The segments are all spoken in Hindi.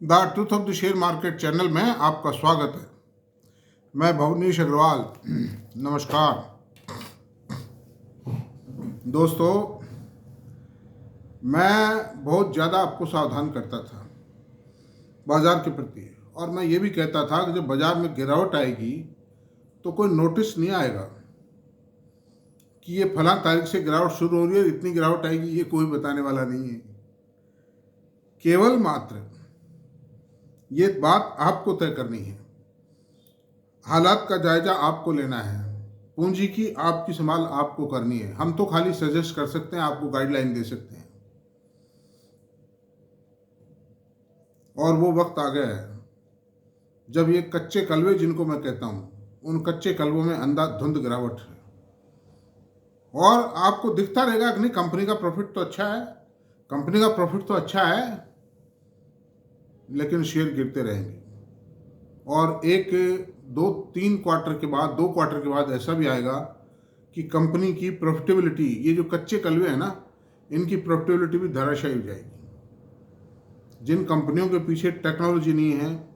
The truth of the share market channel में आपका स्वागत है। मैं भवनीश अग्रवाल। नमस्कार दोस्तों, मैं बहुत ज़्यादा आपको सावधान करता था बाज़ार के प्रति, और मैं ये भी कहता था कि जब बाज़ार में गिरावट आएगी तो कोई नोटिस नहीं आएगा कि ये फलां तारीख से गिरावट शुरू हो रही है, इतनी गिरावट आएगी, ये कोई बताने वाला नहीं है। केवल मात्र ये बात आपको तय करनी है, हालात का जायजा आपको लेना है, पूंजी की आपकी संभाल आपको करनी है। हम तो खाली सजेस्ट कर सकते हैं, आपको गाइडलाइन दे सकते हैं। और वो वक्त आ गया है जब ये कच्चे कलवे, जिनको मैं कहता हूँ, उन कच्चे कलवों में अंधाधुंध गिरावट है। और आपको दिखता रहेगा कि नहीं, कंपनी का प्रॉफिट तो अच्छा है, कंपनी का प्रॉफिट तो अच्छा है, लेकिन शेयर गिरते रहेंगे। और एक दो तीन क्वार्टर के बाद, 2 क्वार्टर के बाद ऐसा भी आएगा कि कंपनी की प्रॉफिटेबिलिटी, ये जो कच्चे कलवे हैं ना, इनकी प्रॉफिटेबिलिटी भी धराशायी हो जाएगी। जिन कंपनियों के पीछे टेक्नोलॉजी नहीं है,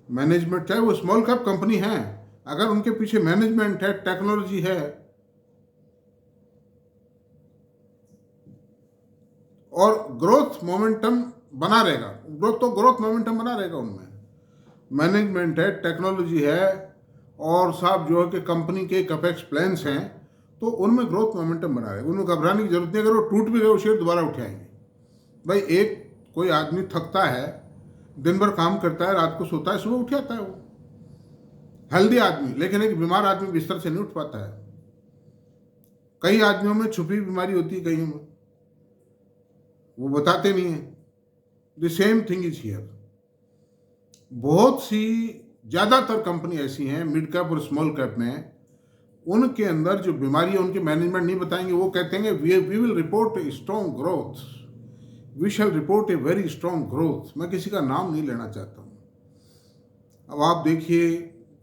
मैनेजमेंट, चाहे वो स्मॉल कैप कंपनी है, अगर उनके पीछे मैनेजमेंट है, टेक्नोलॉजी है और ग्रोथ मोमेंटम बना रहेगा, ग्रोथ मोमेंटम बना रहेगा, उनमें मैनेजमेंट है, टेक्नोलॉजी है, और साहब जो है कि कंपनी के कैपेक्स प्लान्स हैं, तो उनमें ग्रोथ मोमेंटम बना रहेगा। उनमें घबराने की जरूरत नहीं। अगर वो टूट भी गए, वो शेयर दोबारा उठाएंगे। भाई, एक कोई आदमी थकता है, दिन भर काम करता है, रात को सोता है, सुबह उठ जाता है, वो हेल्दी आदमी। लेकिन एक बीमार आदमी बिस्तर से नहीं उठ पाता है। कई आदमियों में छुपी बीमारी होती है, कईयों में वो बताते नहीं है। The same thing is here. बहुत सी, ज़्यादातर कंपनी ऐसी हैं मिड कैप और स्मॉल कैप में, उनके अंदर जो बीमारी है, उनके मैनेजमेंट नहीं बताएंगे। वो कहते हैं we will report a strong growth, we shall report a very strong growth. मैं किसी का नाम नहीं लेना चाहता हूँ। अब आप देखिए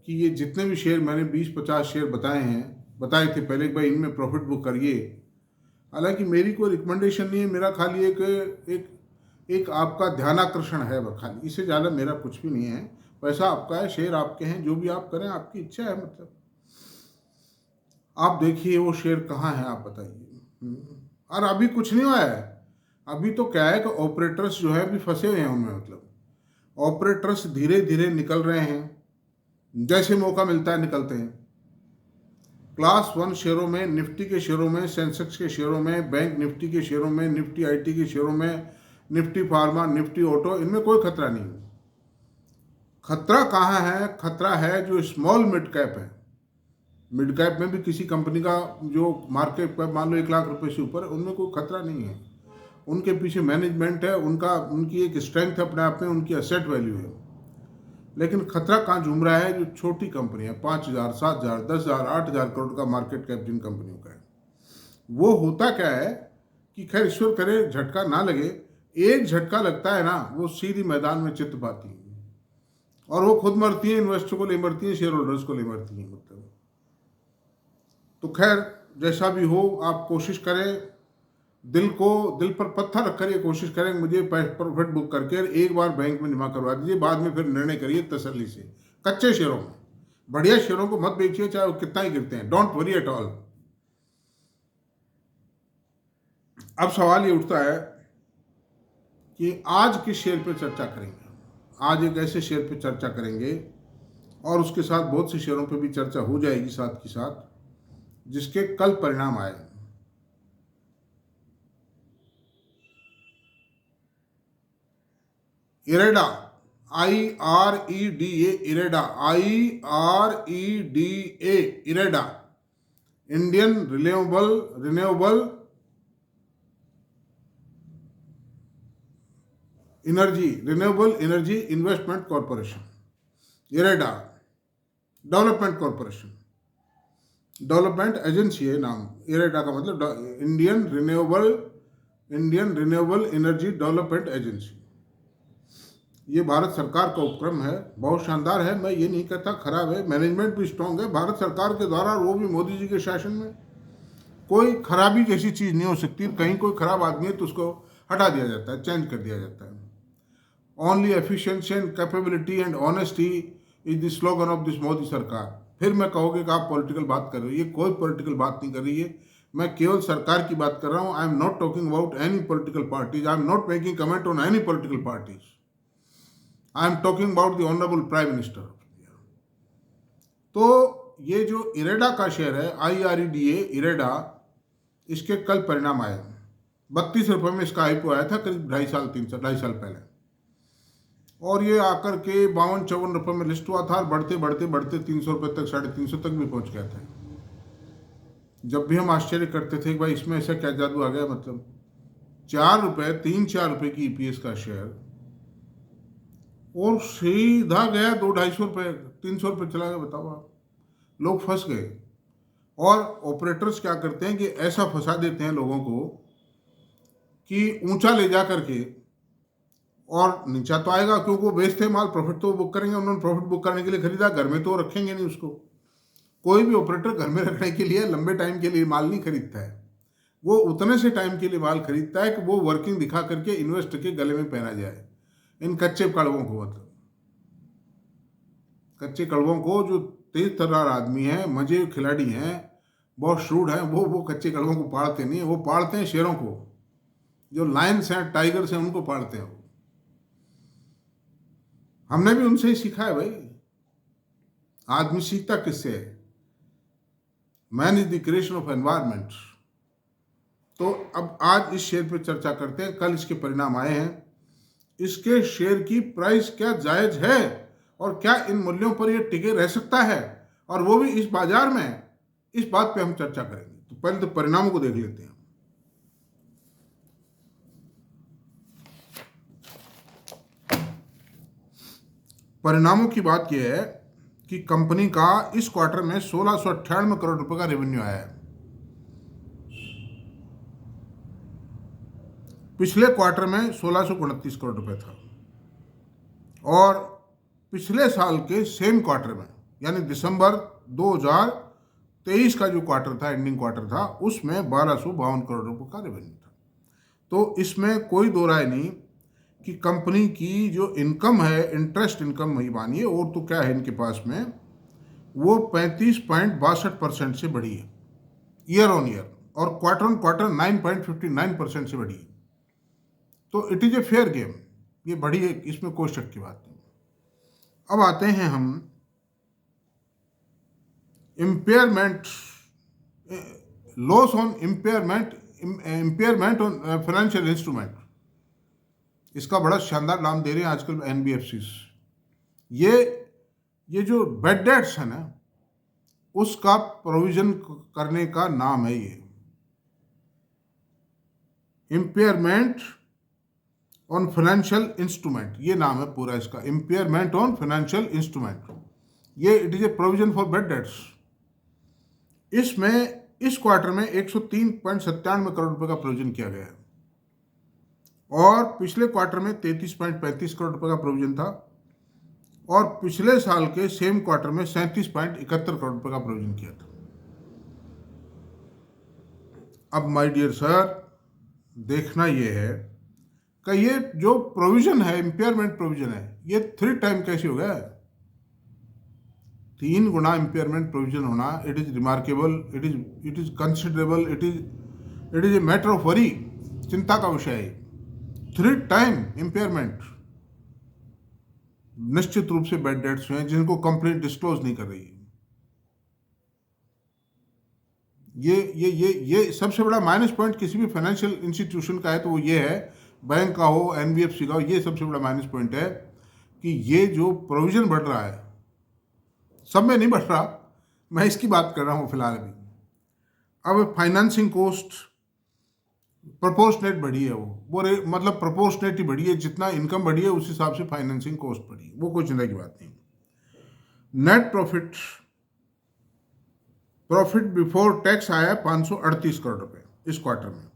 कि ये जितने भी शेयर मैंने 20-50 शेयर बताए थे पहले, एक भाई इनमें प्रॉफिट बुक करिए। हालांकि मेरी कोई रिकमेंडेशन नहीं है, मेरा खाली एक आपका ध्यानाकर्षण है, वह खाली, इससे ज़्यादा मेरा कुछ भी नहीं है। पैसा आपका है, शेयर आपके हैं, जो भी आप करें आपकी इच्छा है। मतलब आप देखिए वो शेयर कहाँ है, आप बताइए। और अभी कुछ नहीं हुआ है। अभी तो क्या है कि ऑपरेटर्स जो है अभी फंसे हुए हैं उनमें। मतलब ऑपरेटर्स धीरे धीरे निकल रहे हैं, जैसे मौका मिलता है निकलते हैं। क्लास 1 शेयरों में, निफ्टी के शेयरों में, सेंसेक्स के शेयरों में, बैंक निफ्टी के शेयरों में, निफ्टी आईटी के शेयरों में, निफ्टी फार्मा, निफ्टी ऑटो, इनमें कोई खतरा नहीं है। खतरा कहाँ है? खतरा है जो स्मॉल मिड कैप है। मिड कैप में भी किसी कंपनी का जो मार्केट कैप मान लो 1 लाख रुपए से ऊपर है, उनमें कोई खतरा नहीं है। उनके पीछे मैनेजमेंट है, उनकी एक स्ट्रेंथ है अपने आप में, उनकी एसेट वैल्यू है। लेकिन खतरा कहाँ झूम रहा है? जो छोटी कंपनी है, 5,000, 7,000, 10,000, 8,000 करोड़ का मार्केट कैप जिन कंपनियों का है, वो होता क्या है कि खैर ईश्वर करे झटका ना लगे। एक झटका लगता है ना, वो सीधी मैदान में चित्त पाती है, और वो खुद मरती है, इन्वेस्टर को ले मरती है, शेयर होल्डर्स को ले मरती है। मतलब तो खैर जैसा भी हो, आप कोशिश करें, दिल पर पत्थर रखकर ये कोशिश करें, मुझे प्रॉफिट बुक करके एक बार बैंक में जमा करवा दीजिए, बाद में फिर निर्णय करिए तसल्ली से। कच्चे शेयरों में, बढ़िया शेयरों को मत बेचिए, चाहे वो कितना ही गिरते हैं। Don't worry at all. अब सवाल ये उठता है कि आज किस शेयर पे चर्चा करेंगे। आज एक ऐसे शेयर पे चर्चा करेंगे, और उसके साथ बहुत से शेयरों पे भी चर्चा हो जाएगी साथ के साथ, जिसके कल परिणाम आए। IREDA, IREDA, IREDA, IREDA, IREDA, Indian renewable energy investment corporation, IREDA, development corporation, development agency है नाम। इरेडा का मतलब Indian renewable energy development agency. ये भारत सरकार का उपक्रम है, बहुत शानदार है। मैं ये नहीं कहता खराब है, मैनेजमेंट भी स्ट्रांग है भारत सरकार के द्वारा, वो भी मोदी जी के शासन में। कोई खराबी जैसी चीज़ नहीं हो सकती। कहीं कोई खराब आदमी है तो उसको हटा दिया जाता है, चेंज कर दिया जाता है। Only efficiency and capability and honesty is the slogan of this Modi सरकार। फिर मैं कहोगे कि आप पॉलिटिकल बात कर रहे हो, ये कोई पॉलिटिकल बात नहीं कर रही है, मैं केवल सरकार की बात कर रहा हूँ। I am not talking about any political parties, I am not making comment on any political parties, I am talking about the honourable prime minister of India. तो ये जो इरेडा का शेयर है, IREDA इरेडा, इसके कल परिणाम आए। 32 रुपये में इसका आईपीओ आया था करीब 2.5 साल पहले, और ये आकर के 52-54 रुपये में लिस्ट हुआ था, और बढ़ते बढ़ते बढ़ते 300 रुपये तक, 350 तक भी पहुंच गया था। जब भी हम आश्चर्य करते थे कि भाई इसमें ऐसा क्या जादू आ गया, मतलब 4 रुपये, 3-4 रुपये की EPS का शेयर, और सीधा गया 200-250 रुपये, 300 रुपये चला गया। बताओ आप, लोग फंस गए। और ऑपरेटर्स क्या करते हैं कि ऐसा फंसा देते हैं लोगों को कि ऊंचा ले जा करके, और नीचा तो आएगा क्योंकि वो बेचते हैं माल, प्रॉफिट तो वो बुक करेंगे, उन्होंने प्रॉफिट बुक करने के लिए खरीदा, घर में तो रखेंगे नहीं उसको। कोई भी ऑपरेटर घर में रखने के लिए, लंबे टाइम के लिए माल नहीं खरीदता है, वो उतने से टाइम के लिए माल खरीदता है कि वो वर्किंग दिखा करके इन्वेस्टर के गले में पहना जाए। इन कच्चे कड़वों को, मतलब कच्चे कड़वों को, जो तेज तर्रार आदमी हैं, मजे खिलाड़ी हैं, बहुत श्रूड हैं, वो कच्चे कड़वों को पाड़ते नहीं है, वो पाड़ते हैं शेरों को। जो लायंस हैं, टाइगर्स हैं, उनको पाड़ते हैं। हमने भी उनसे ही सीखा है भाई। आदमी सीखता किससे है? Man is the creation of environment. तो अब आज इस शेयर पे चर्चा करते हैं। कल इसके परिणाम आए हैं, इसके शेयर की प्राइस क्या जायज है, और क्या इन मूल्यों पर यह टिके रह सकता है, और वो भी इस बाजार में, इस बात पे हम चर्चा करेंगे। तो पहले तो परिणामों को देख लेते हैं। परिणामों की बात यह है कि कंपनी का इस क्वार्टर में 1698 करोड़ रुपए का रेवेन्यू आया है। पिछले क्वार्टर में 1629 करोड़ रुपए था, और पिछले साल के सेम क्वार्टर में, यानी दिसंबर 2023 का जो क्वार्टर था, एंडिंग क्वार्टर था, उसमें 1252 करोड़ रुपए का रेवेन्यू था। तो इसमें कोई दो राय नहीं कि कंपनी की जो इनकम है, इंटरेस्ट इनकम वही मानिए, और तो क्या है इनके पास में, वो 35.62% से बढ़ी है ईयर ऑन ईयर, और क्वार्टर ऑन क्वार्टर 9.59% से बढ़ी है। तो it is a fair game, ये बढ़ी है, इसमें कोई शक की बात नहीं। अब आते हैं हम impairment, loss on impairment on financial instrument. इसका बड़ा शानदार नाम दे रहे हैं आजकल NBFCs। ये जो बेड डेट्स है ना, उसका प्रोविजन करने का नाम है ये, इम्पेयरमेंट ऑन फाइनेंशियल इंस्ट्रूमेंट, ये नाम है पूरा इसका, इम्पेयरमेंट ऑन फाइनेंशियल इंस्ट्रूमेंट। ये it is a provision for bad debts. इसमें इस क्वार्टर में 103.97 करोड़ रुपए का प्रोविजन किया गया है, और पिछले क्वार्टर में 33.35 करोड़ रुपए का प्रोविजन था, और पिछले साल के सेम क्वार्टर में 37.71 करोड़ रुपए का प्रोविजन किया था। अब माय डियर सर, देखना यह है कि ये जो प्रोविजन है, इम्पेयरमेंट प्रोविजन है, ये 3 टाइम कैसे हो गया है? 3 गुना इम्पेयरमेंट प्रोविजन होना, it is remarkable, it is considerable, it is a matter of worry, चिंता का विषय है। 3 टाइम इम्पेयरमेंट, निश्चित रूप से बैड डेट्स हैं जिनको कंपनी डिस्क्लोज नहीं कर रही है। ये सबसे बड़ा माइनस पॉइंट किसी भी फाइनेंशियल इंस्टीट्यूशन का है, तो वो ये है, बैंक का हो, NBFC का हो, ये सबसे बड़ा माइनस पॉइंट है कि ये जो प्रोविजन बढ़ रहा है, सब में नहीं बढ़ रहा, मैं इसकी बात कर रहा हूँ फिलहाल अभी। अब फाइनेंसिंग कॉस्ट प्रोपोर्शनेट बढ़ी है, वो मतलब प्रोपोर्शनेट ही बढ़ी है, जितना इनकम बढ़ी है उस हिसाब से फाइनेंसिंग कॉस्ट बढ़ी है, वो कोई चिंता की बात नहीं। नेट प्रॉफिट बिफोर टैक्स आया 538 करोड़ रुपए इस क्वार्टर में।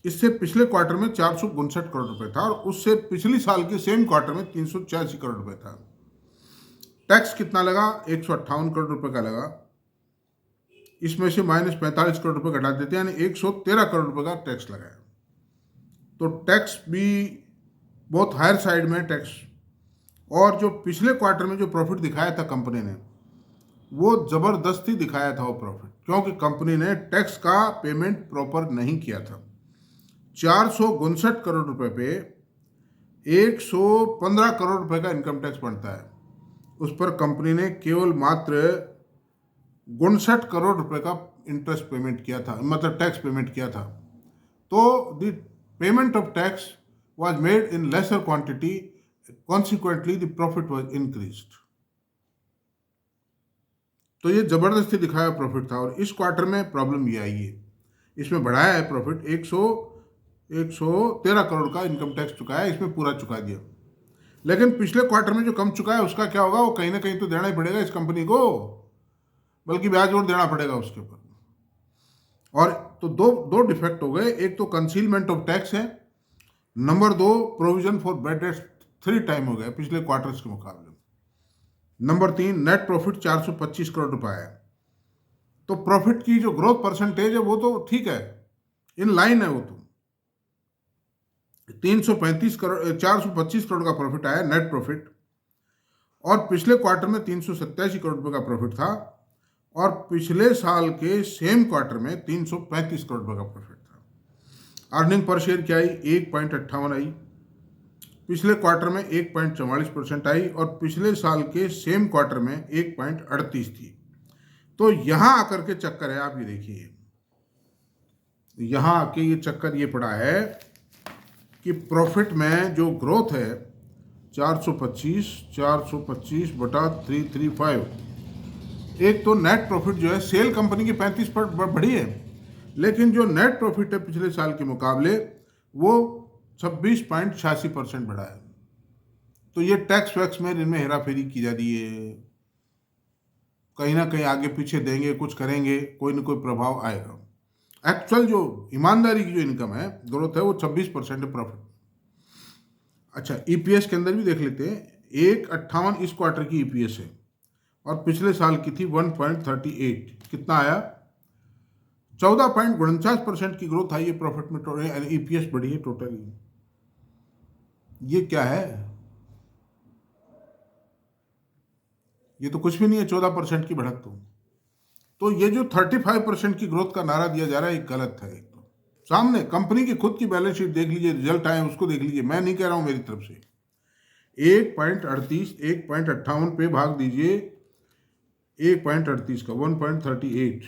इससे पिछले क्वार्टर में 459 करोड़ रुपए था, और उससे पिछली साल के सेम क्वार्टर में 386 करोड़ रुपए था। टैक्स कितना लगा? 158 करोड़ रुपए का लगा। इसमें से -45 करोड़ रुपए घटा देते हैं, यानी 113 करोड़ रुपए का टैक्स लगाया। तो टैक्स भी बहुत हायर साइड में टैक्स। और जो पिछले क्वार्टर में जो प्रॉफिट दिखाया था कंपनी ने, वो ज़बरदस्ती दिखाया था वो प्रॉफिट, क्योंकि कंपनी ने टैक्स का पेमेंट प्रॉपर नहीं किया था। 459 करोड़ रुपए पे 115 करोड़ रुपए का इनकम टैक्स बनता है, उस पर कंपनी ने केवल मात्र 59 करोड़ रुपए का इंटरेस्ट पेमेंट किया था, मतलब टैक्स पेमेंट किया था। तो the payment of tax was made in lesser quantity, consequently the profit was increased। तो ये जबरदस्ती दिखाया प्रॉफिट था, और इस क्वार्टर में प्रॉब्लम ये आई है, इसमें बढ़ाया है प्रॉफिट, 113 करोड़ का इनकम टैक्स चुकाया, इसमें पूरा चुका दिया। लेकिन पिछले क्वार्टर में जो कम चुका है उसका क्या होगा, वो कहीं ना कहीं तो देना ही पड़ेगा इस कंपनी को, बल्कि ब्याज और देना पड़ेगा उसके ऊपर। और तो दो डिफेक्ट हो गए, एक तो कंसीलमेंट ऑफ टैक्स है, number 2 provision for bad debts 3 time हो गया पिछले क्वार्टर्स के मुकाबले। नंबर 3 नेट प्रॉफिट 425 करोड़ रुपए है। तो प्रॉफिट की जो ग्रोथ परसेंटेज है वो तो ठीक है, इन लाइन है, वो तो 335 करोड़ 425 करोड़ का प्रॉफिट आया नेट प्रॉफिट, और पिछले क्वार्टर में 387 करोड़ रुपए का प्रॉफिट था, और पिछले साल के सेम क्वार्टर में 335 करोड़ रुपए का प्रॉफिट था। अर्निंग पर शेयर क्या आई, 1.58 आई, पिछले क्वार्टर में 1.44% आई, और पिछले साल के सेम क्वार्टर में 1.38 थी। तो यहां आकर के चक्कर है, आप ये देखिए, यहां आके ये चक्कर ये पड़ा है कि प्रॉफिट में जो ग्रोथ है 425 बटा 335, एक तो नेट प्रॉफिट जो है सेल कंपनी की 35 पर बढ़ी है, लेकिन जो नेट प्रॉफिट है पिछले साल के मुकाबले वो 26.86% बढ़ा है। तो ये टैक्स वैक्स में इनमें हेरा फेरी की जा रही है, कहीं ना कहीं आगे पीछे देंगे, कुछ करेंगे, कोई ना कोई प्रभाव आएगा। एक्चुअल जो ईमानदारी की जो इनकम है, ग्रोथ है, वो 26% है प्रॉफिट। अच्छा, ईपीएस के अंदर भी देख लेते हैं, 1.58 इस क्वार्टर की ईपीएस है, और पिछले साल की थी 1.38। कितना आया, 14.49% की ग्रोथ आई है प्रॉफिट में, ईपीएस बढ़ी है टोटली। ये क्या है, ये तो कुछ भी नहीं है, 14% की बढ़त। तो ये जो 35% की ग्रोथ का नारा दिया जा रहा है, ये गलत है। तो सामने कंपनी की खुद की बैलेंस शीट देख लीजिए, रिजल्ट आए उसको देख लीजिए, मैं नहीं कह रहा हूं मेरी तरफ से। 1.38 1.58 पे भाग दीजिए 1.38 का 1.38,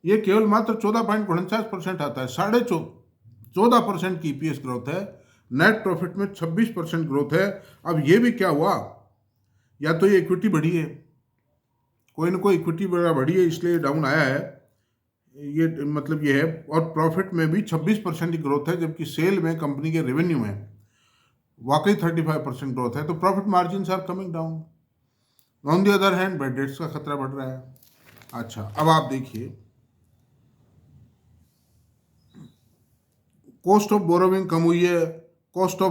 ये केवल मात्र 14.49% आता है। 14.5% की ईपीएस ग्रोथ है, नेट प्रॉफिट में 26% ग्रोथ है। अब ये भी क्या हुआ, या तो ये इक्विटी बढ़ी है, कोई ना कोई इक्विटी बढ़ी है, इसलिए डाउन आया है, ये मतलब ये है। और प्रॉफिट में भी 26% की ग्रोथ है, जबकि सेल में कंपनी के रेवेन्यू में वाकई 35% ग्रोथ है। तो profit margin are coming down. On the other hand bad debts का खतरा बढ़ रहा है। अच्छा, अब आप देखिए, कॉस्ट ऑफ बोरोविंग कम हुई है, कॉस्ट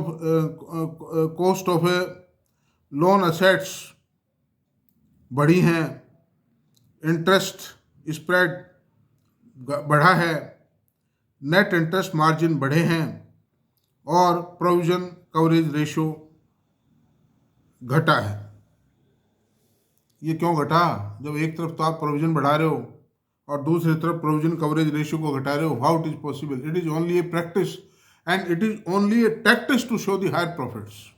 ऑफ लोन असेट्स बढ़ी हैं, इंटरेस्ट स्प्रेड बढ़ा है, नेट इंटरेस्ट मार्जिन बढ़े हैं, और प्रोविजन कवरेज रेशियो घटा है। ये क्यों घटा, जब एक तरफ तो आप प्रोविजन बढ़ा रहे हो और दूसरी तरफ प्रोविजन कवरेज रेशियो को घटा रहे हो? How it is possible? It is only a practice and it is only a tactics to show the higher profits.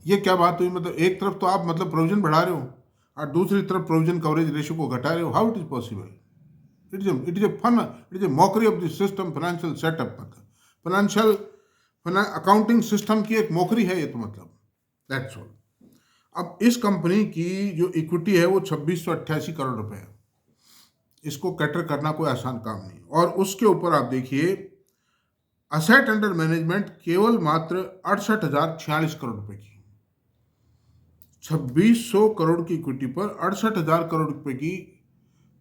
ये क्या बात हुई, मतलब एक तरफ तो आप मतलब प्रोविजन बढ़ा रहे हो और दूसरी तरफ प्रोविजन कवरेज रेशियो को घटा रहे हो? How it is possible? It is a mockery of the system, financial setup, financial accounting system की एक मॉकरी है ये, तो मतलब दैट्स ऑल। अब इस कंपनी की जो इक्विटी है वो 2688 करोड़ रुपए है, इसको कैटर करना कोई आसान काम नहीं। और उसके ऊपर आप देखिए, असेट अंडर मैनेजमेंट केवल मात्र 68,046 करोड़ रुपए की, 2600 करोड़ की इक्विटी पर 68,000 करोड़ रुपए की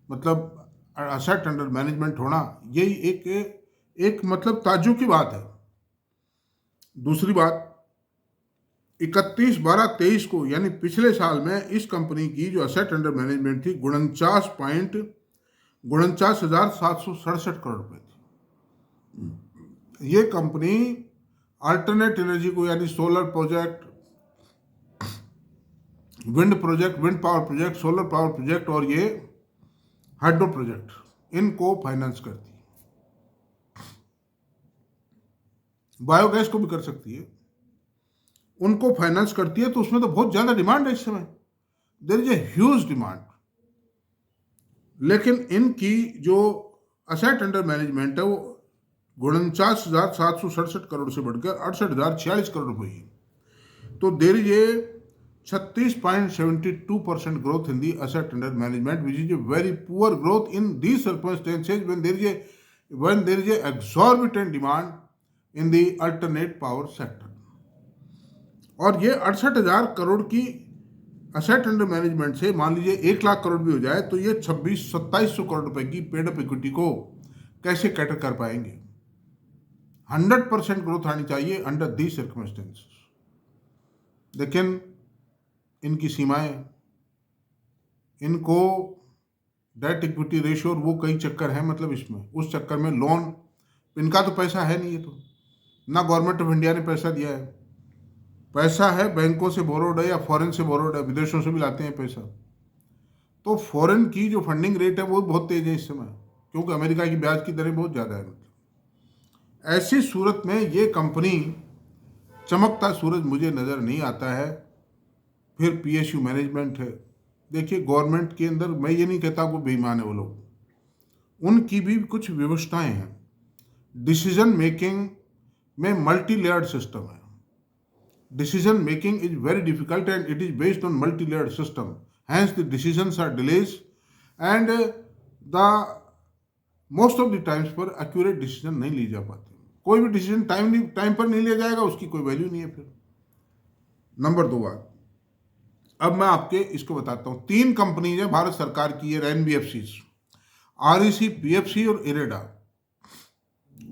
मतलब असेट अंडर मैनेजमेंट होना, यही एक मतलब ताज्जुब की बात है। दूसरी बात, 31/12/23 को यानी पिछले साल में इस कंपनी की जो असेट अंडर मैनेजमेंट थी 49,767 करोड़ रुपए थी। ये कंपनी अल्टरनेट एनर्जी को, यानी solar project, wind project, wind power project, solar power project और ये हाइड्रो प्रोजेक्ट, इनको फाइनेंस करती है। बायोगैस को भी कर सकती है, उनको फाइनेंस करती है। तो उसमें तो बहुत ज्यादा डिमांड है इस समय, there is a huge demand. लेकिन इनकी जो असेट अंडर मैनेजमेंट है वो 49,767 करोड़ से बढ़कर 68,046 करोड़ रुपए है। तो there is a 36.72% growth in the asset under management, which is a very poor growth in these circumstances when there is a exorbitant demand in the alternate power sector. और ये 68,000 करोड़ की असेट अंडर मैनेजमेंट से मान लीजिए 1 लाख करोड़ भी हो जाए तो ये 2700 करोड़ रुपए की पेड अप इक्विटी को कैसे कैटर कर पाएंगे। 100% ग्रोथ आनी चाहिए अंडर दीज सर्कमस्टेंसेस। लेकिन इनकी सीमाएं, इनको डेट इक्विटी रेशियो और वो कई चक्कर हैं, मतलब इसमें उस चक्कर में लोन, इनका तो पैसा है नहीं, ये तो ना गवर्नमेंट ऑफ इंडिया ने पैसा दिया है, पैसा है बैंकों से बोरोड है या फॉरेन से बोरोड है, विदेशों से भी लाते हैं पैसा। तो फॉरेन की जो फंडिंग रेट है वो बहुत तेज है इस समय, क्योंकि अमेरिका की ब्याज की दरें बहुत ज़्यादा है। ऐसी सूरत में ये कंपनी चमकता सूरज मुझे नज़र नहीं आता है। फिर पीएसयू मैनेजमेंट है। देखिए गवर्नमेंट के अंदर मैं ये नहीं कहता वो बेईमान है वो लोग, उनकी भी कुछ व्यवस्थाएं हैं। डिसीजन मेकिंग में मल्टी लेयर्ड सिस्टम है। Decision making is very difficult and it is based on multi layered system, hence the decisions are delays and the most of the times पर एक्यूरेट डिसीजन नहीं ली जा पाते। कोई भी डिसीजन टाइम पर नहीं लिया जाएगा, उसकी कोई वैल्यू नहीं है। फिर नंबर 2 बात, अब मैं आपके इसको बताता हूँ। 3 कंपनीज है भारत सरकार की, है एनबीएफसी, आरईसी, पीएफसी और इरेडा।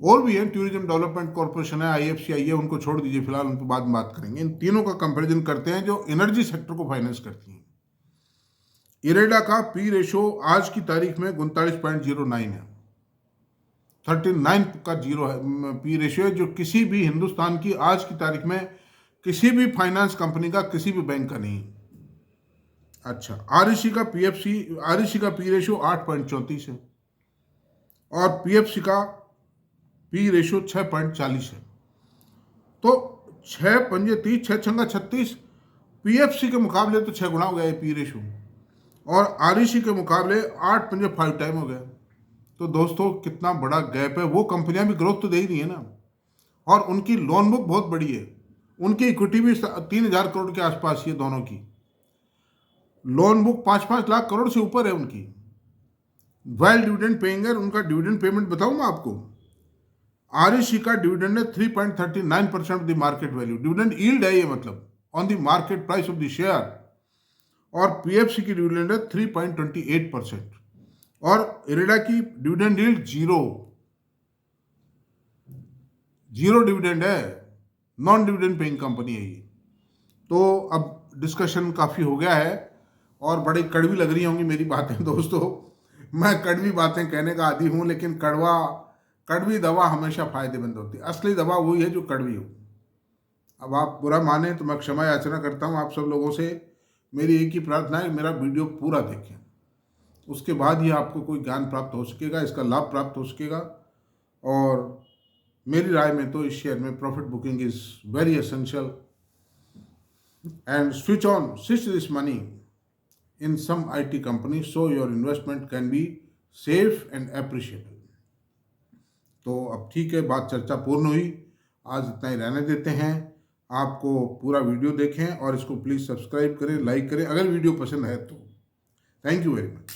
और भी है, टूरिज्म डेवलपमेंट कॉर्पोरेशन है, आईएफसीआई है, उनको छोड़ दीजिए फिलहाल, उन पर बाद में बात करेंगे। इन तीनों का कंपैरिजन करते हैं जो एनर्जी सेक्टर को फाइनेंस करती हैं। इरेडा का पी रेशो आज की तारीख में 39.09 है, 39 का जीरो है पी रेशियो, जो किसी भी हिंदुस्तान की आज की तारीख में किसी भी फाइनेंस कंपनी का, किसी भी बैंक का नहीं। अच्छा, आरईसी का पी रेशियो 8.34 है और पीएफसी का पी रेशियो 6.40 है। तो 6 पंजे 30, 6 छंगा 36, पीएफसी के मुकाबले तो 6 गुना हो गया पी रेशियो, और आरईसी के मुकाबले 8 पंजे 5 टाइम हो गया। तो दोस्तों कितना बड़ा गैप है। वो कंपनियां भी ग्रोथ तो दे ही रही है ना, और उनकी लोन बुक बहुत बड़ी है, उनकी इक्विटी भी 3,000 करोड़ के आसपास है। दोनों की लोन बुक 5-5 लाख करोड़ से ऊपर है उनकी। वेल डिविडेंड पेइंग है। उनका डिविडेंड पेमेंट बताऊं मैं आपको, आरईसी का डिविडेंड है 3.39% of the market value, dividend yield है ये, मतलब on the market price of the share. और पीएफसी की डिविडेंड है 3.28%, और इरेडा की डिविडेंड यील्ड जीरो डिविडेंड है, नॉन डिविडेंड पेइंग कंपनी है ये। तो अब डिस्कशन काफ़ी हो गया है और बड़ी कड़वी लग रही होंगी मेरी बातें दोस्तों। मैं कड़वी बातें कहने का आदी हूँ, लेकिन कड़वी दवा हमेशा फायदेमंद होती है। असली दवा वही है जो कड़वी हो। अब आप बुरा माने तो मैं क्षमा याचना करता हूँ आप सब लोगों से। मेरी एक ही प्रार्थना है, मेरा वीडियो पूरा देखें, उसके बाद ही आपको कोई ज्ञान प्राप्त हो सकेगा, इसका लाभ प्राप्त हो सकेगा। और मेरी राय में तो इस शेयर में profit booking is very essential, and switch this money in some IT company so your investment can be safe and appreciable। तो अब ठीक है, बात चर्चा पूर्ण हुई, आज इतना ही रहने देते हैं। आपको पूरा वीडियो देखें और इसको प्लीज़ सब्सक्राइब करें, लाइक करें अगर वीडियो पसंद है तो। Thank you very much.